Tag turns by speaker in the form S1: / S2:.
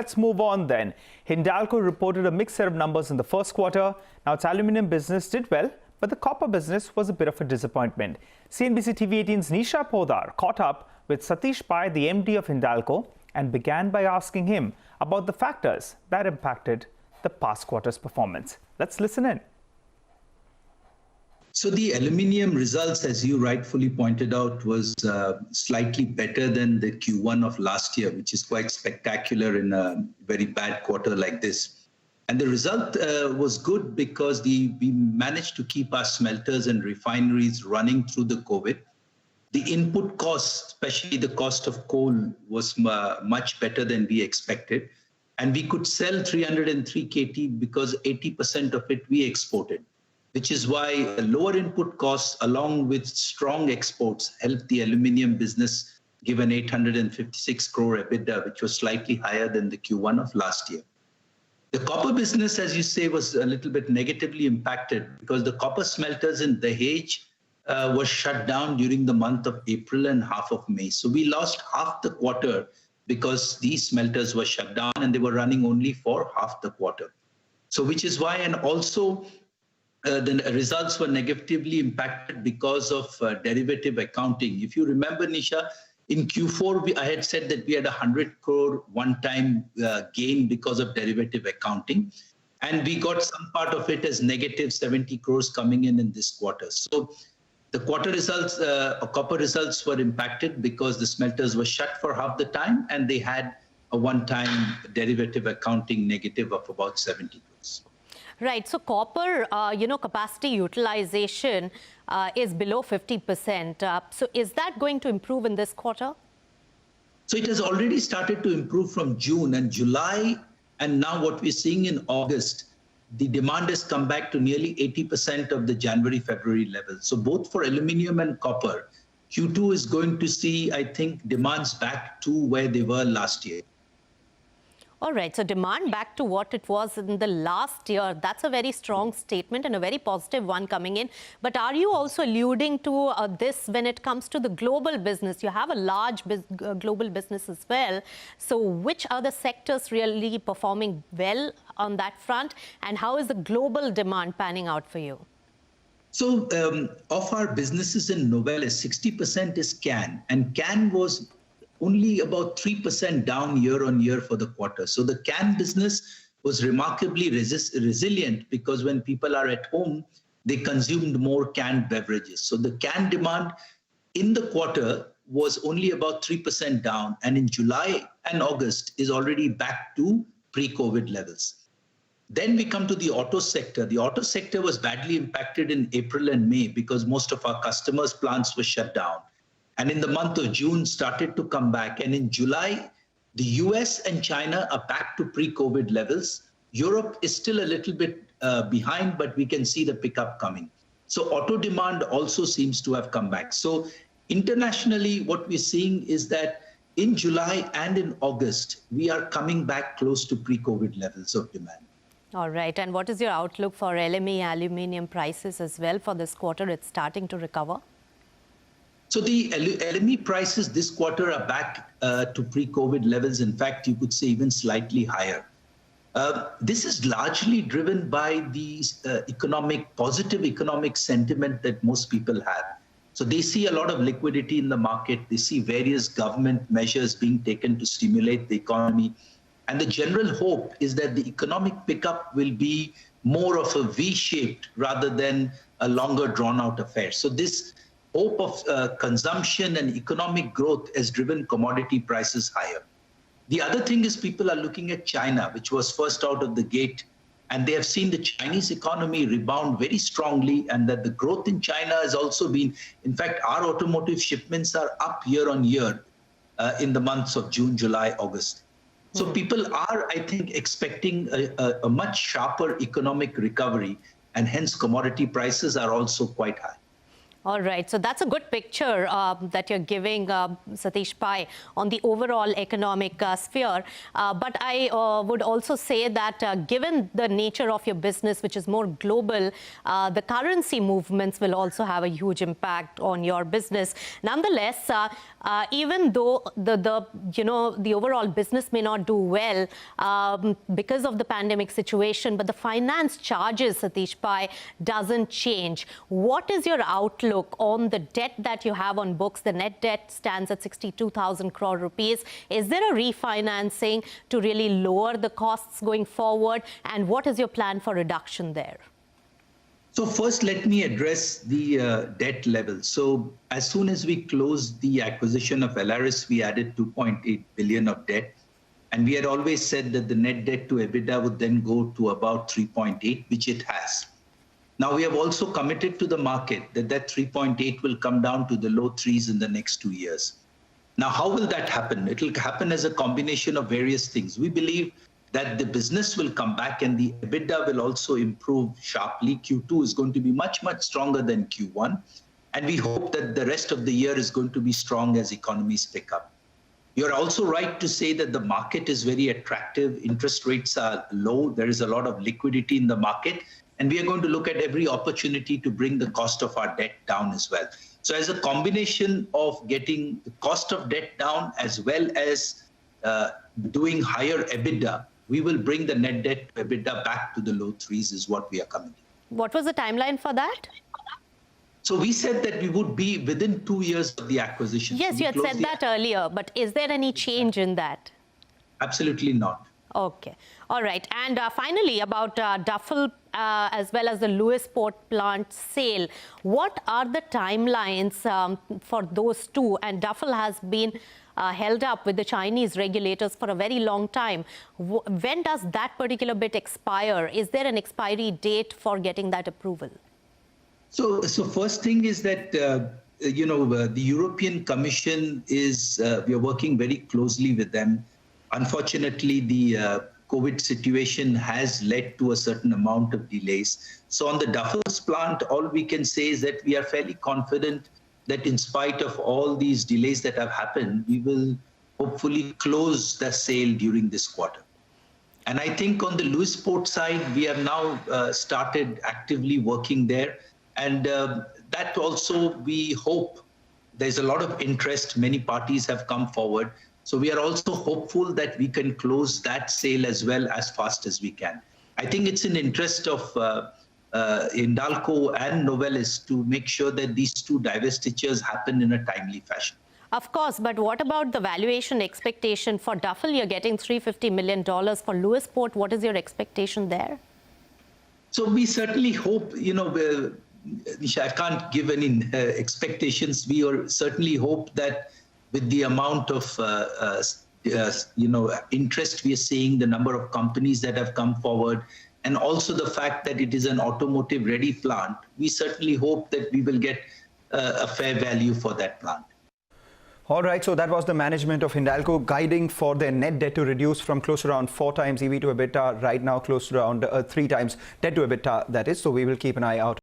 S1: Let's move on then. Hindalco reported a mixed set of numbers in the first quarter. Now, its aluminium business did well, but the copper business was a bit of a disappointment. CNBC TV18's Nisha Podar caught up with Satish Pai, the MD of Hindalco, and began by asking him about the factors that impacted the past quarter's performance. Let's listen in.
S2: So the aluminium results, as you rightfully pointed out, was slightly better than the Q1 of last year, which is quite spectacular in a very bad quarter like this. And the result was good because we managed to keep our smelters and refineries running through the COVID. The input cost, especially the cost of coal, was much better than we expected. And we could sell 303 KT because 80% of it we exported, which is why lower input costs along with strong exports helped the aluminium business give an 856 crore EBITDA, which was slightly higher than the Q1 of last year. The copper business, as you say, was a little bit negatively impacted because the copper smelters in Dahej were shut down during the month of April and half of May. So we lost half the quarter because these smelters were shut down and they were running only for half the quarter. So which is why, and also the results were negatively impacted because of derivative accounting. If you remember, Nisha, in Q4, I had said that we had 100 crore one-time gain because of derivative accounting. And we got some part of it as negative 70 crores coming in this quarter. So the quarter results, copper results were impacted because the smelters were shut for half the time and they had a one-time derivative accounting negative of about 70 crores.
S3: Right. So copper, capacity utilization is below 50%. So is that going to improve in this quarter?
S2: So it has already started to improve from June and July. And now what we're seeing in August, the demand has come back to nearly 80% of the January-February level. So both for aluminium and copper, Q2 is going to see, I think, demands back to where they were last year.
S3: All right, so demand back to what it was in the last year. That's a very strong statement and a very positive one coming in. But are you also alluding to this when it comes to the global business? You have a large global business as well. So which are the sectors really performing well on that front? And how is the global demand panning out for you?
S2: So of our businesses in Novelis, 60% is can. And can was only about 3% down year on year for the quarter. So the can business was remarkably resilient because when people are at home, they consumed more canned beverages. So the can demand in the quarter was only about 3% down. And in July and August is already back to pre-COVID levels. Then we come to the auto sector. The auto sector was badly impacted in April and May because most of our customers' plants were shut down. And in the month of June started to come back. And in July, the US and China are back to pre-COVID levels. Europe is still a little bit behind, but we can see the pickup coming. So auto demand also seems to have come back. So internationally, what we're seeing is that in July and in August, we are coming back close to pre-COVID levels of demand.
S3: All right. And what is your outlook for LME aluminium prices as well for this quarter? It's starting to recover.
S2: So the LME prices this quarter are back to pre-COVID levels. In fact, you could say even slightly higher. This is largely driven by the positive economic sentiment that most people have. So they see a lot of liquidity in the market. They see various government measures being taken to stimulate the economy. And the general hope is that the economic pickup will be more of a V-shaped rather than a longer drawn-out affair. So this hope of consumption and economic growth has driven commodity prices higher. The other thing is people are looking at China, which was first out of the gate, and they have seen the Chinese economy rebound very strongly, and that the growth in China has also been, in fact, our automotive shipments are up year on year in the months of June, July, August. So people are, I think, expecting a much sharper economic recovery, and hence commodity prices are also quite high.
S3: All right, so that's a good picture that you're giving, Satish Pai, on the overall economic sphere. But I would also say that given the nature of your business, which is more global, the currency movements will also have a huge impact on your business. Nonetheless, even though the overall business may not do well because of the pandemic situation, but the finance charges, Satish Pai, doesn't change. What is your outlook on the debt that you have on books? The net debt stands at 62,000 crore rupees. Is there a refinancing to really lower the costs going forward? And what is your plan for reduction there?
S2: So first, let me address the debt level. So as soon as we closed the acquisition of LRS, we added 2.8 billion of debt. And we had always said that the net debt to EBITDA would then go to about 3.8, which it has. Now, we have also committed to the market that 3.8 will come down to the low threes in the next 2 years. Now, how will that happen? It will happen as a combination of various things. We believe that the business will come back and the EBITDA will also improve sharply. Q2 is going to be much, much stronger than Q1. And we hope that the rest of the year is going to be strong as economies pick up. You're also right to say that the market is very attractive. Interest rates are low. There is a lot of liquidity in the market. And we are going to look at every opportunity to bring the cost of our debt down as well. So as a combination of getting the cost of debt down as well as doing higher EBITDA, we will bring the net debt to EBITDA back to the low threes is what we are coming to.
S3: What was the timeline for that?
S2: So we said that we would be within 2 years of the acquisition.
S3: Yes, you had said that earlier, but is there any change in that?
S2: Absolutely not.
S3: Okay. All right. And finally, about Duffel as well as the Lewisport plant sale, what are the timelines for those two? And Duffel has been held up with the Chinese regulators for a very long time. When does that particular bit expire? Is there an expiry date for getting that approval?
S2: So first thing is that, the European Commission is, we are working very closely with them. Unfortunately, the COVID situation has led to a certain amount of delays. So on the Duffel's plant, all we can say is that we are fairly confident that in spite of all these delays that have happened, we will hopefully close the sale during this quarter. And I think on the Lewisport side, we have now started actively working there. And that also, we hope, there's a lot of interest. Many parties have come forward. So we are also hopeful that we can close that sale as well as fast as we can. I think it's in interest of Hindalco and Novelis to make sure that these two divestitures happen in a timely fashion.
S3: Of course, but what about the valuation expectation for Duffel? You're getting $350 million. For Lewisport, what is your expectation there?
S2: So we certainly hope, Nisha, I can't give any expectations. We certainly hope that with the amount of interest we are seeing, the number of companies that have come forward, and also the fact that it is an automotive ready plant, we certainly hope that we will get a fair value for that plant.
S1: All right, so that was the management of Hindalco guiding for their net debt to reduce from close to around 4 times EV to EBITDA, right now close to around 3 times debt to EBITDA, that is. So we will keep an eye out.